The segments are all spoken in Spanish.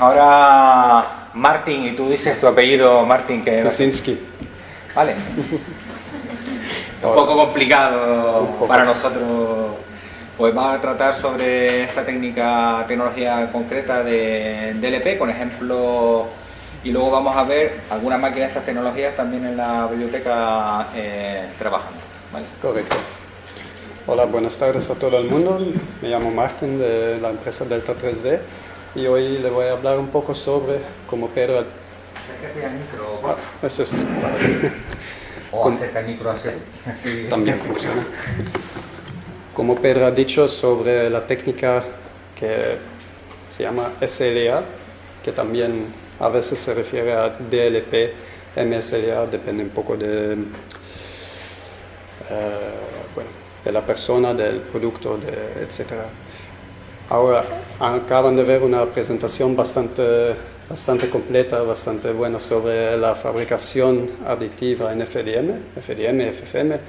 ahora Martin, y tú dices tu apellido, Martin, que... Krasinski. Vale. Un poco complicado para nosotros. Pues va a tratar sobre esta tecnología concreta de DLP, con ejemplos, y luego vamos a ver algunas máquinas de estas tecnologías también en la biblioteca trabajando. ¿Vale? Correcto. Hola, buenas tardes a todo el mundo. Me llamo Martin de la empresa Delta 3D y hoy le voy a hablar un poco sobre cómo Pedro... Acércate al micro. Es esto. O acerca el micro así. También funciona. Como Pedro ha dicho, sobre la técnica que se llama SLA, que también a veces se refiere a DLP, MSLA, depende un poco de la persona, del producto, etc. Ahora, acaban de ver una presentación bastante completa, bastante buena sobre la fabricación aditiva en FDM, FFM,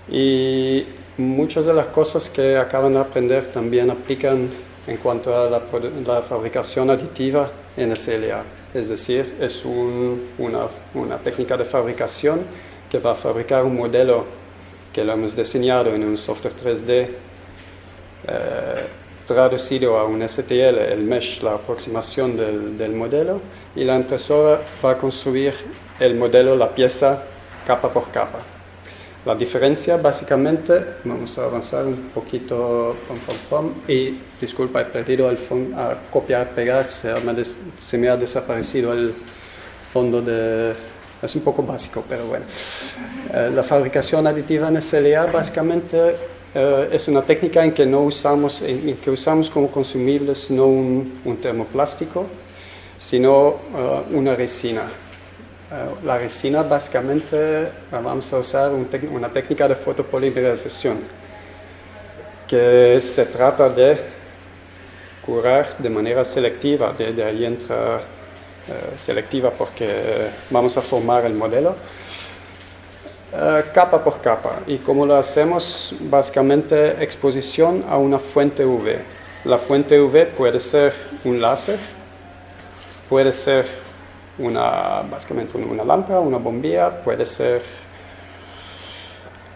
y muchas de las cosas que acaban de aprender también aplican en cuanto a la fabricación aditiva en SLA. Es decir, es una técnica de fabricación que va a fabricar un modelo que lo hemos diseñado en un software 3D, traducido a un STL, el mesh, la aproximación del modelo, y la impresora va a construir el modelo, la pieza, capa por capa. La diferencia, básicamente, vamos a avanzar un poquito, y disculpa, he perdido el fondo, a copiar, pegar, se me ha desaparecido el fondo de... Es un poco básico, pero bueno. La fabricación aditiva en SLA, básicamente, es una técnica en que usamos como consumibles no un termoplástico, sino una resina. La resina, básicamente, vamos a usar una técnica de fotopolimerización, que se trata de curar de manera selectiva, de ahí entra selectiva porque vamos a formar el modelo, capa por capa. Y como lo hacemos, básicamente exposición a una fuente UV. La fuente UV puede ser un láser, puede ser básicamente una lámpara, una bombilla, puede ser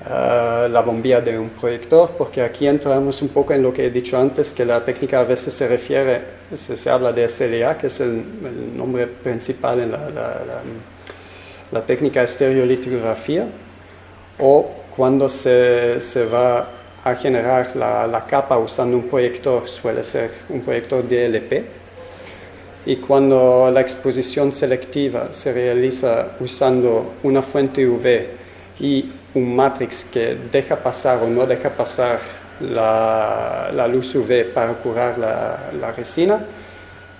la bombilla de un proyector, porque aquí entramos un poco en lo que he dicho antes, que la técnica a veces se habla de SLA, que es el nombre principal en la técnica de estereolitografía, o cuando se va a generar la capa usando un proyector, suele ser un proyector DLP. Y cuando la exposición selectiva se realiza usando una fuente UV y un matrix que deja pasar o no deja pasar la luz UV para curar la resina,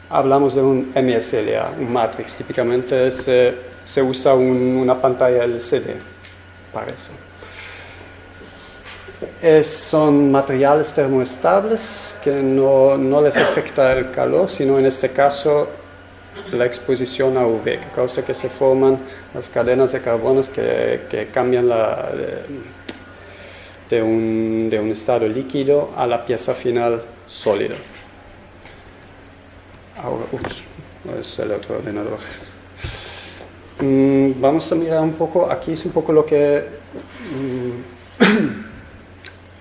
hablamos de un MSLA, un matrix. Típicamente se usa una pantalla LCD para eso. Son materiales termoestables que no les afecta el calor, sino en este caso la exposición a UV, que causa que se forman las cadenas de carbonos que cambian de un estado líquido a la pieza final sólida. Ahora, no es el otro ordenador. Vamos a mirar un poco, aquí es un poco lo que...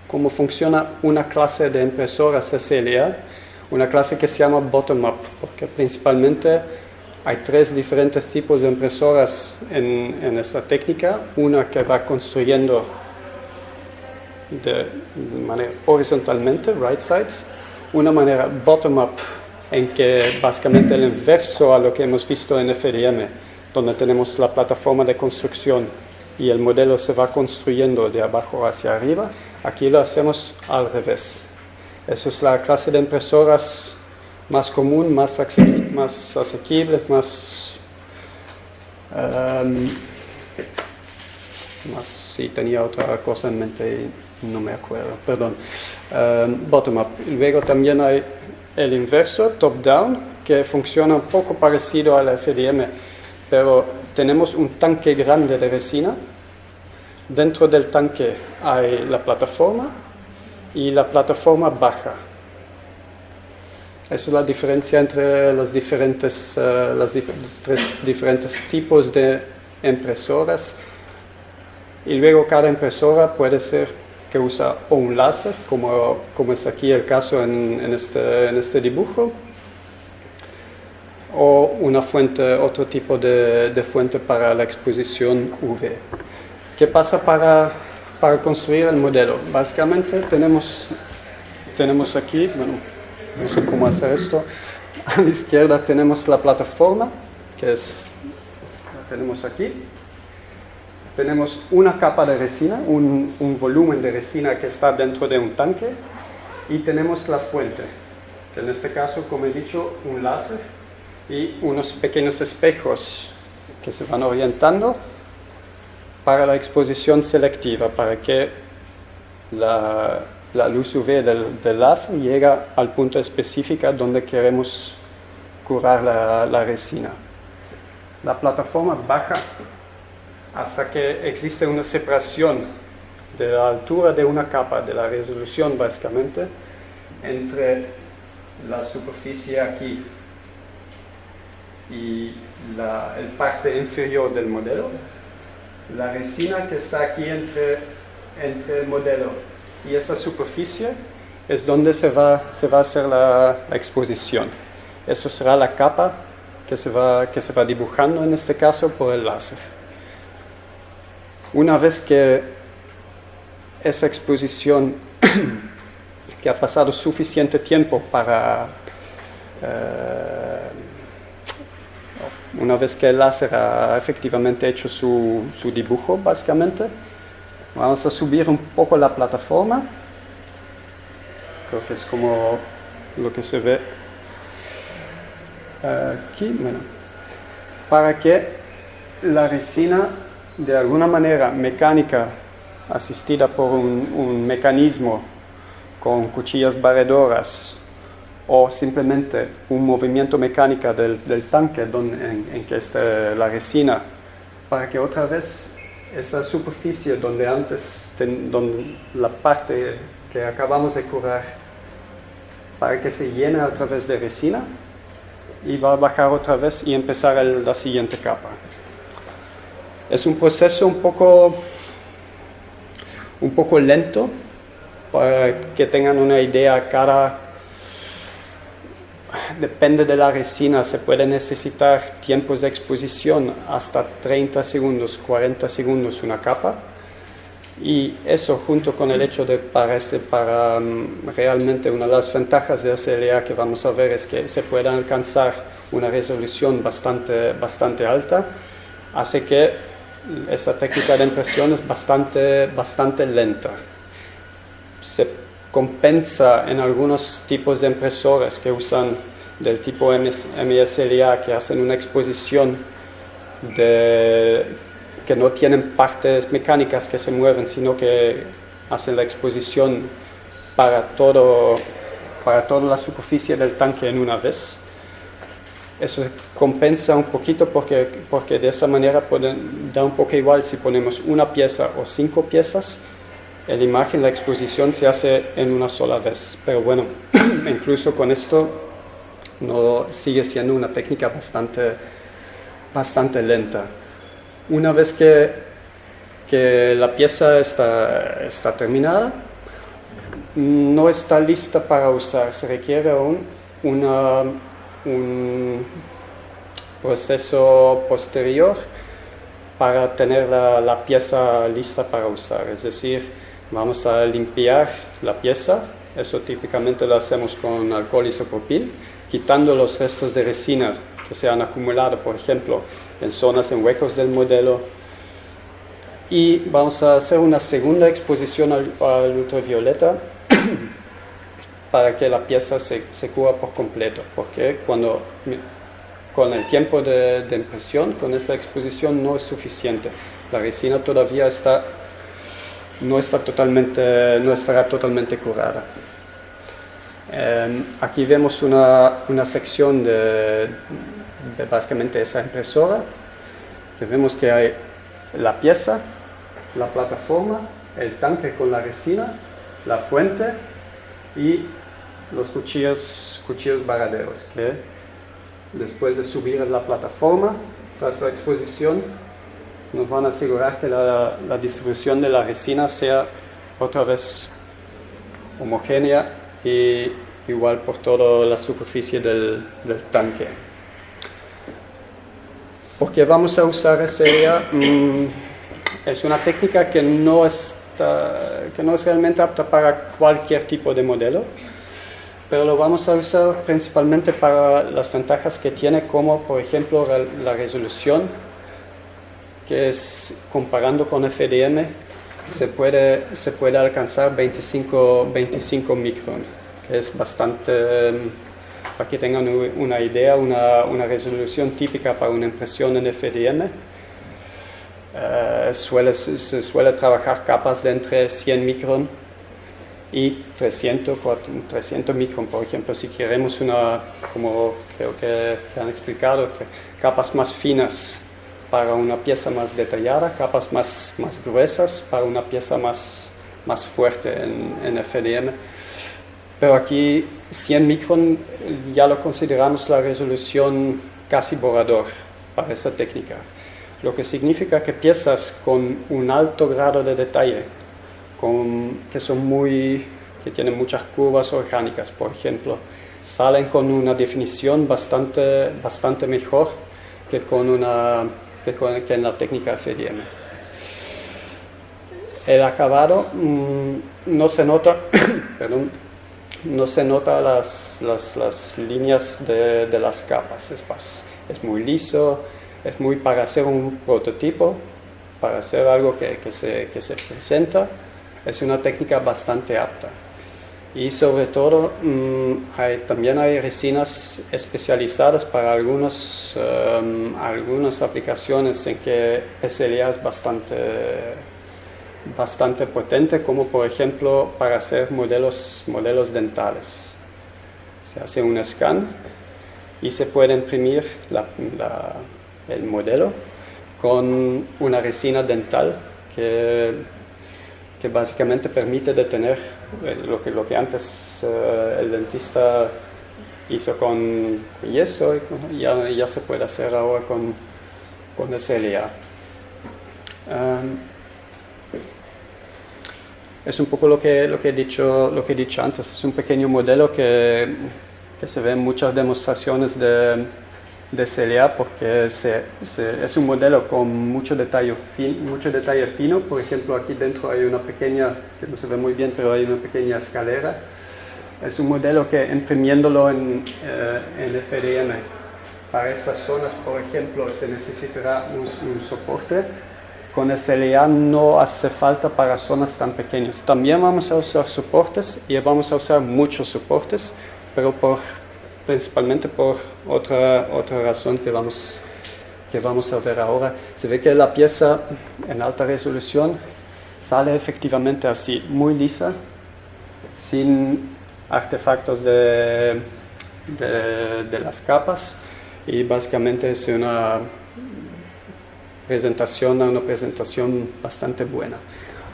cómo funciona una clase de impresoras SLA, una clase que se llama bottom-up, porque principalmente hay tres diferentes tipos de impresoras en esta técnica. Una que va construyendo de manera horizontalmente, right sides, una manera bottom-up, en que básicamente el inverso a lo que hemos visto en FDM, donde tenemos la plataforma de construcción y el modelo se va construyendo de abajo hacia arriba. Aquí lo hacemos al revés. Eso es la clase de impresoras más común, más asequible, sí, tenía otra cosa en mente y no me acuerdo, perdón. Bottom-up. Luego también hay el inverso, top-down, que funciona un poco parecido al FDM, pero tenemos un tanque grande de resina. Dentro del tanque hay la plataforma y la plataforma baja. Esa es la diferencia entre los tres diferentes tipos de impresoras. Y luego cada impresora puede ser que usa o un láser, como es aquí el caso en este dibujo, o una fuente, otro tipo de fuente para la exposición UV. ¿Qué pasa para construir el modelo? Básicamente tenemos aquí, bueno, no sé cómo hacer esto, a la izquierda tenemos la plataforma, la tenemos aquí. Tenemos una capa de resina, un volumen de resina que está dentro de un tanque, y tenemos la fuente, que en este caso, como he dicho, un láser y unos pequeños espejos que se van orientando para la exposición selectiva, para que la luz UV del láser llegue al punto específico donde queremos curar la resina. La plataforma baja hasta que existe una separación de la altura de una capa, de la resolución básicamente, entre la superficie aquí y el parte inferior del modelo. La resina que está aquí entre el modelo y esa superficie es donde se va a hacer la exposición. Eso será la capa que se va dibujando en este caso por el láser. Una vez que esa exposición, que ha pasado suficiente tiempo una vez que el láser ha efectivamente hecho su dibujo, básicamente, vamos a subir un poco la plataforma. Creo que es como lo que se ve aquí, bueno, para que la resina, de alguna manera mecánica, asistida por un mecanismo con cuchillas barredoras o simplemente un movimiento mecánico del tanque en que está la resina, para que otra vez esa superficie donde la parte que acabamos de curar, para que se llene otra vez de resina y va a bajar otra vez y empezar la siguiente capa. Es un proceso un poco lento, para que tengan una idea. Depende de la resina, se puede necesitar tiempos de exposición hasta 30 segundos, 40 segundos una capa, y eso junto con el hecho de para realmente una de las ventajas de SLA que vamos a ver es que se puede alcanzar una resolución bastante alta, hace que esa técnica de impresión es bastante lenta. Se compensa en algunos tipos de impresoras que usan del tipo MSLA, que hacen una exposición que no tienen partes mecánicas que se mueven, sino que hacen la exposición para toda la superficie del tanque en una vez. Eso compensa un poquito porque de esa manera da un poco igual si ponemos una pieza o 5 piezas. La imagen, la exposición se hace en una sola vez. Pero bueno, incluso con esto no sigue siendo una técnica bastante lenta. Una vez que la pieza está terminada, no está lista para usar. Se requiere un proceso posterior para tener la pieza lista para usar. Es decir, vamos a limpiar la pieza. Eso típicamente lo hacemos con alcohol isopropil, quitando los restos de resinas que se han acumulado, por ejemplo, en huecos del modelo. Y vamos a hacer una segunda exposición al ultravioleta para que la pieza se cubra por completo, porque con el tiempo de impresión, con esta exposición no es suficiente. La resina todavía no estará totalmente curada. Aquí vemos una sección de básicamente esa impresora, que vemos que hay la pieza, la plataforma, el tanque con la resina, la fuente y los cuchillos varaderos, que después de subir a la plataforma, tras la exposición, nos van a asegurar que la distribución de la resina sea otra vez homogénea y igual por toda la superficie del tanque. ¿Por qué vamos a usar SLA? Es una técnica que no es realmente apta para cualquier tipo de modelo, pero lo vamos a usar principalmente para las ventajas que tiene, como por ejemplo la resolución, que es, comparando con FDM, se puede alcanzar 25 micron, que es bastante, para que tengan una idea, una resolución típica para una impresión en FDM. Se suele trabajar capas de entre 100 micron y 300 micron, por ejemplo. Si queremos como creo que han explicado, capas más finas para una pieza más detallada, capas más gruesas para una pieza más fuerte en FDM. Pero aquí 100 micron ya lo consideramos la resolución casi borrador para esa técnica. Lo que significa que piezas con un alto grado de detalle, que tienen muchas curvas orgánicas, por ejemplo, salen con una definición bastante mejor que en la técnica FDM. El acabado no se nota, no se nota las líneas de las capas, es muy liso. Es muy para hacer un prototipo, para hacer algo que se presenta, es una técnica bastante apta. Y sobre todo también hay resinas especializadas para algunas aplicaciones en que SLA es bastante potente, como por ejemplo para hacer modelos dentales. Se hace un scan y se puede imprimir el modelo con una resina dental que básicamente permite detener lo que antes el dentista hizo con yeso, y ya se puede hacer ahora con SLA. Es un poco lo que he dicho antes. Es un pequeño modelo que se ve en muchas demostraciones de SLA, porque es un modelo con mucho detalle fino. Por ejemplo, aquí dentro hay una pequeña, que no se ve muy bien, pero hay una pequeña escalera. Es un modelo que, imprimiéndolo en FDM, para estas zonas, por ejemplo, se necesitará un soporte. Con SLA no hace falta para zonas tan pequeñas. También vamos a usar soportes, y vamos a usar muchos soportes, pero principalmente por otra razón que vamos a ver ahora. Se ve que la pieza en alta resolución sale efectivamente así, muy lisa, sin artefactos de las capas, y básicamente es una presentación bastante buena.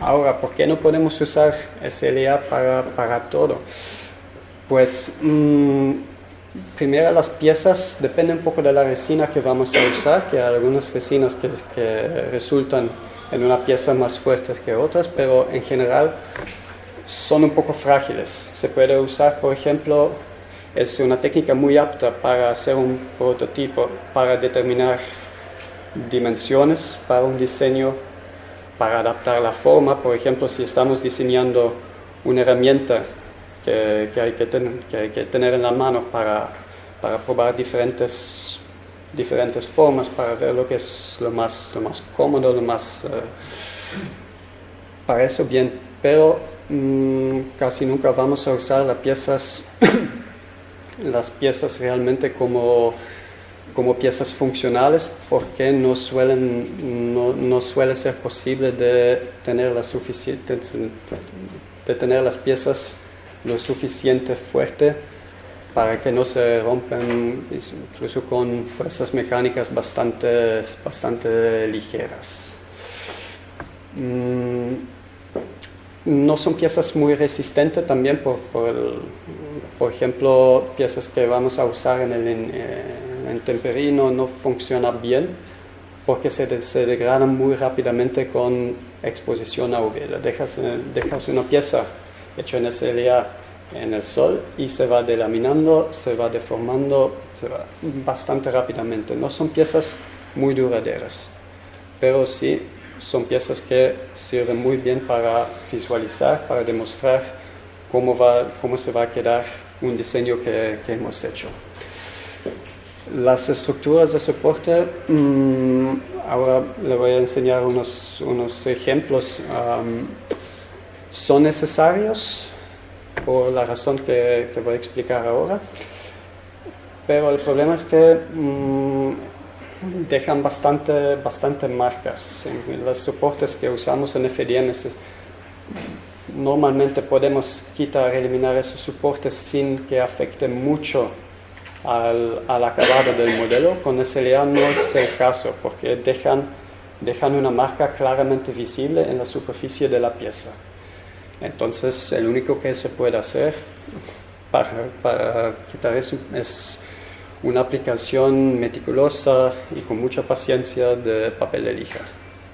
Ahora, ¿por qué no podemos usar SLA para todo? Pues primero, las piezas dependen un poco de la resina que vamos a usar, que hay algunas resinas que resultan en una pieza más fuertes que otras, pero en general son un poco frágiles. Se puede usar, por ejemplo, es una técnica muy apta para hacer un prototipo, para determinar dimensiones para un diseño, para adaptar la forma. Por ejemplo, si estamos diseñando una herramienta que hay que tener en la mano para probar diferentes formas, para ver lo que es lo más cómodo, para eso bien, pero casi nunca vamos a usar las piezas realmente como piezas funcionales, porque no suele ser posible de tener las piezas lo suficiente fuerte para que no se rompan, incluso con fuerzas mecánicas bastante ligeras. No son piezas muy resistentes también por Por ejemplo, piezas que vamos a usar en temperino no funcionan bien porque se degradan muy rápidamente con exposición a UV. Dejas una pieza hecha en SLA en el sol y se va delaminando, se va deformando, se va bastante rápidamente. No son piezas muy duraderas, pero sí son piezas que sirven muy bien para visualizar, para demostrar cómo se va a quedar un diseño que hemos hecho. Las estructuras de soporte, ahora le voy a enseñar unos ejemplos. Son necesarios por la razón que voy a explicar ahora, pero el problema es que dejan bastante marcas. En los soportes que usamos en FDM normalmente podemos eliminar esos soportes sin que afecte mucho al acabado del modelo. Con SLA no es el caso porque dejan una marca claramente visible en la superficie de la pieza. Entonces, el único que se puede hacer para quitar eso es una aplicación meticulosa y con mucha paciencia de papel de lija.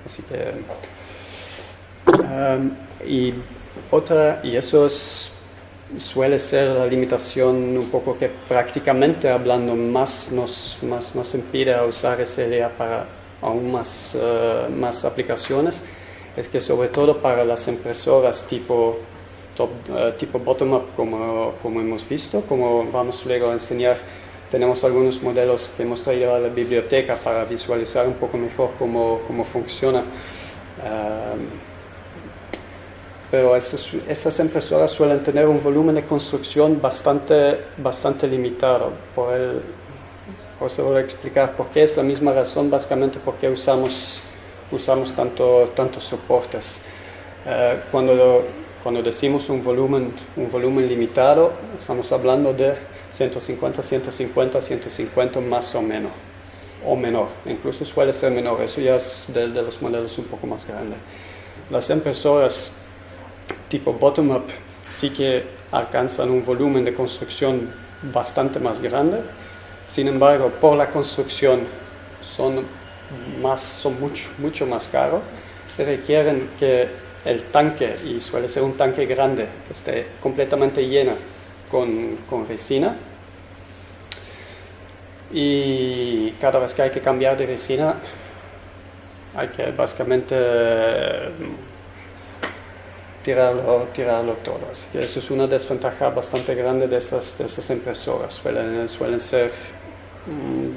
Así que, y eso suele ser la limitación un poco que prácticamente hablando más nos impide usar SLA para aún más aplicaciones. Es que sobre todo para las impresoras tipo bottom-up, como hemos visto, como vamos luego a enseñar, tenemos algunos modelos que hemos traído a la biblioteca para visualizar un poco mejor cómo funciona. Pero esas impresoras suelen tener un volumen de construcción bastante limitado. Por eso voy a explicar por qué. Es la misma razón básicamente por qué usamos tantos soportes. Cuando decimos un volumen limitado, estamos hablando de 150 más o menos, o menor. Incluso suele ser menor, eso ya es de los modelos un poco más grandes. Las impresoras tipo bottom-up sí que alcanzan un volumen de construcción bastante más grande. Sin embargo, por la construcción son mucho más caros, requieren que el tanque, y suele ser un tanque grande, que esté completamente lleno con resina, y cada vez que hay que cambiar de resina hay que básicamente tirarlo todo. Así que eso es una desventaja bastante grande de esas impresoras. Suelen ser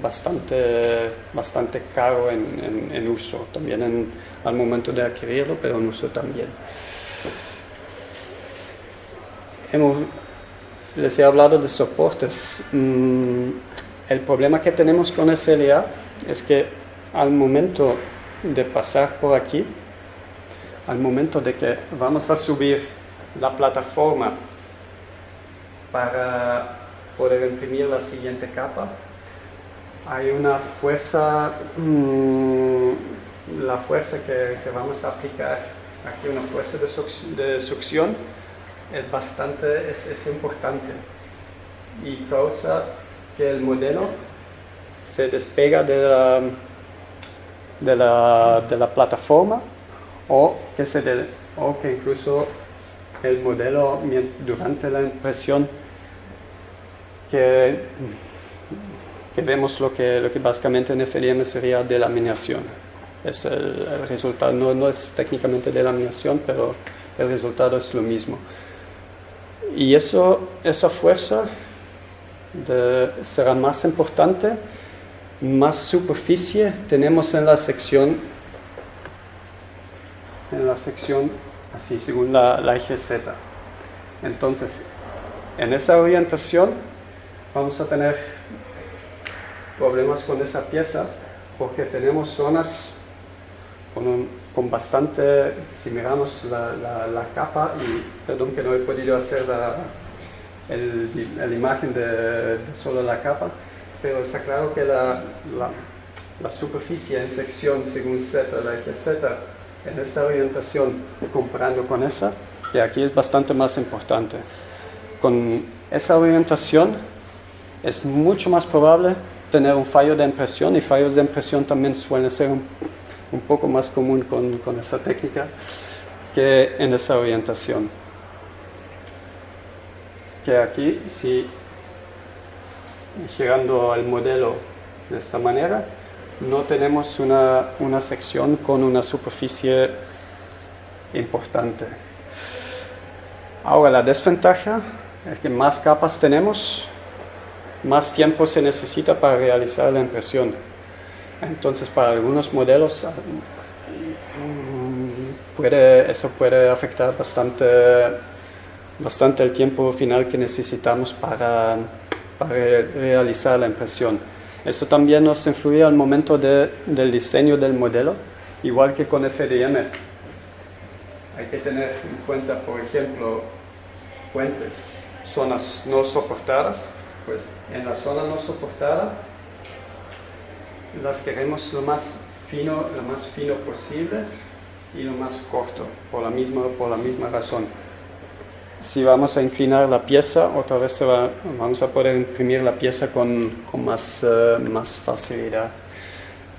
bastante caro en uso, también al momento de adquirirlo, pero en uso también. Les he hablado de soportes. El problema que tenemos con SLA es que al momento de pasar por aquí, al momento de que vamos a subir la plataforma para poder imprimir la siguiente capa, hay una fuerza, la fuerza que vamos a aplicar aquí, una fuerza de succión, es importante y causa que el modelo se despega de la plataforma o que incluso el modelo durante la impresión que vemos lo que básicamente en FDM sería delaminación. Es el resultado, no es técnicamente delaminación, pero el resultado es lo mismo. Y esa fuerza será más importante, más superficie tenemos en la sección así según la eje Z. Entonces, en esa orientación vamos a tener problemas con esa pieza porque tenemos zonas con bastante, si miramos la capa, y perdón que no he podido hacer la imagen de solo la capa, pero está claro que la superficie en sección según Z, la eje Z, en esta orientación comparando con esa, que aquí es bastante más importante. con esa orientación es mucho más probable tener un fallo de impresión, y fallos de impresión también suelen ser un poco más común con esa técnica que en esa orientación. Que aquí, si girando al modelo de esta manera, no tenemos una sección con una superficie importante. Ahora, la desventaja es que más capas tenemos, más tiempo se necesita para realizar la impresión. Entonces, para algunos modelos eso puede afectar bastante el tiempo final que necesitamos para realizar la impresión. Esto también nos influye al momento del diseño del modelo, igual que con FDM. Hay que tener en cuenta, por ejemplo, puentes, zonas no soportadas. Pues en la zona no soportada las queremos lo más fino posible y lo más corto, por la misma razón. Si vamos a inclinar la pieza, otra vez vamos a poder imprimir la pieza con más facilidad.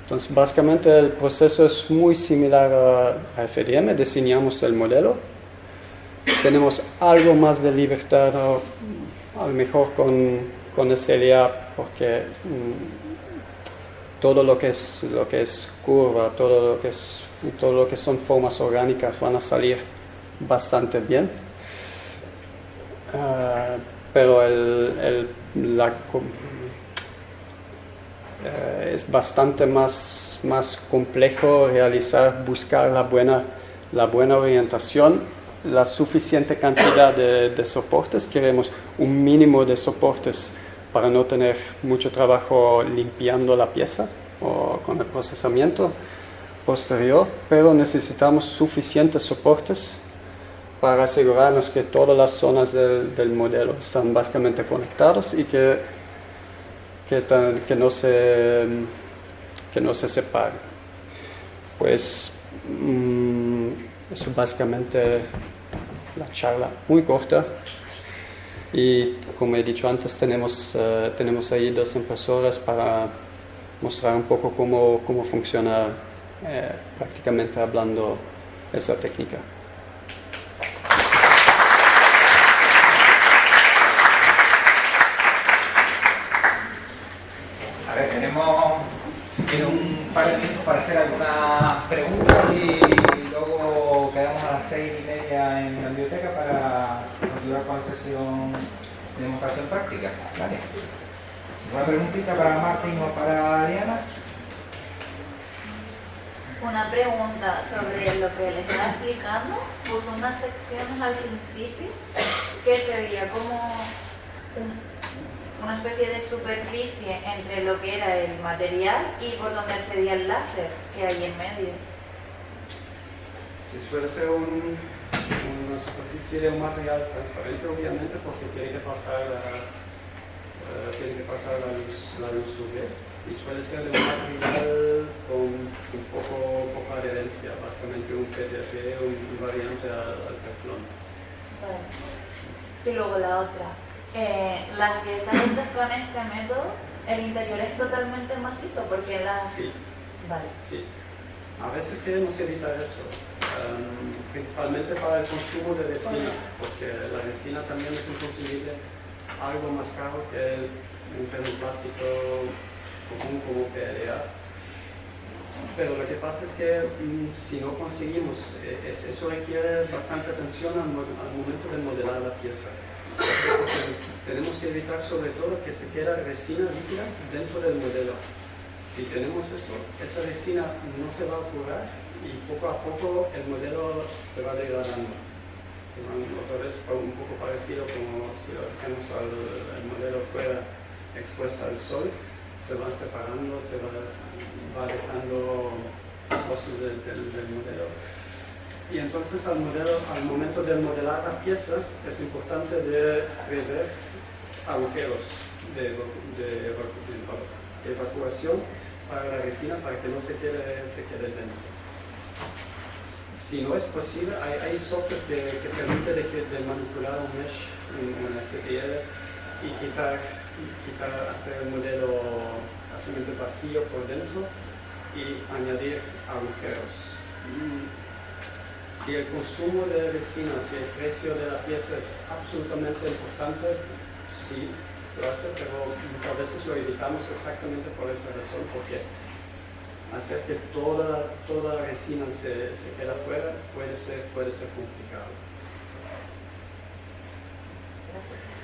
Entonces, básicamente el proceso es muy similar a FDM. Diseñamos el modelo, tenemos algo más de libertad, a lo mejor con SLA, porque todo lo que es curva, todo lo que son formas orgánicas van a salir bastante bien. Pero es bastante más complejo buscar la buena orientación, la suficiente cantidad de soportes. Queremos un mínimo de soportes para no tener mucho trabajo limpiando la pieza o con el procesamiento posterior, pero necesitamos suficientes soportes para asegurarnos que todas las zonas del modelo están básicamente conectadas y que no se separen. Pues eso básicamente la charla muy corta, y como he dicho antes, tenemos ahí 2 impresoras para mostrar un poco cómo funciona prácticamente hablando esa técnica. A ver, tenemos un par de minutos para hacer algunas preguntas y luego quedamos a las 6:30 en la biblioteca para continuar con la sesión de demostración práctica. ¿Vale? ¿Una preguntita para Martín o para Diana? Una pregunta sobre lo que le estaba explicando. Puso unas secciones al principio que se veía como una especie de superficie entre lo que era el material y por donde accedía el láser que hay en medio. Sí, suele ser una superficie de un material transparente, obviamente, porque tiene que pasar la luz UV, y suele ser de un material con poca adherencia, básicamente un PTFE o un variante al teflón. Vale. Y luego la otra. Las piezas hechas con este método, el interior es totalmente macizo porque Sí. Vale. Sí. A veces queremos evitar eso, principalmente para el consumo de resina, porque la resina también es un consumible algo más caro que un termoplástico común como PLA. Pero lo que pasa es que si no conseguimos, eso requiere bastante atención al momento de modelar la pieza. Tenemos que evitar sobre todo que se quede resina líquida dentro del modelo. Si tenemos eso, esa resina no se va a curar y poco a poco el modelo se va degradando. Otra vez un poco parecido como si lo dejamos el modelo fuera expuesto al sol, se va separando, se va dejando trozos del modelo. Y entonces al momento de modelar la pieza es importante de prever agujeros de evacuación para la resina para que no se quede dentro. Si no es posible, hay software que permite de manipular un mesh en STL y quitar, hacer el modelo absolutamente vacío por dentro y añadir agujeros. Si el consumo de resina, si el precio de la pieza es absolutamente importante, sí, lo hace, pero muchas veces lo evitamos exactamente por esa razón, porque hacer que toda la resina se quede afuera puede ser complicado. Gracias.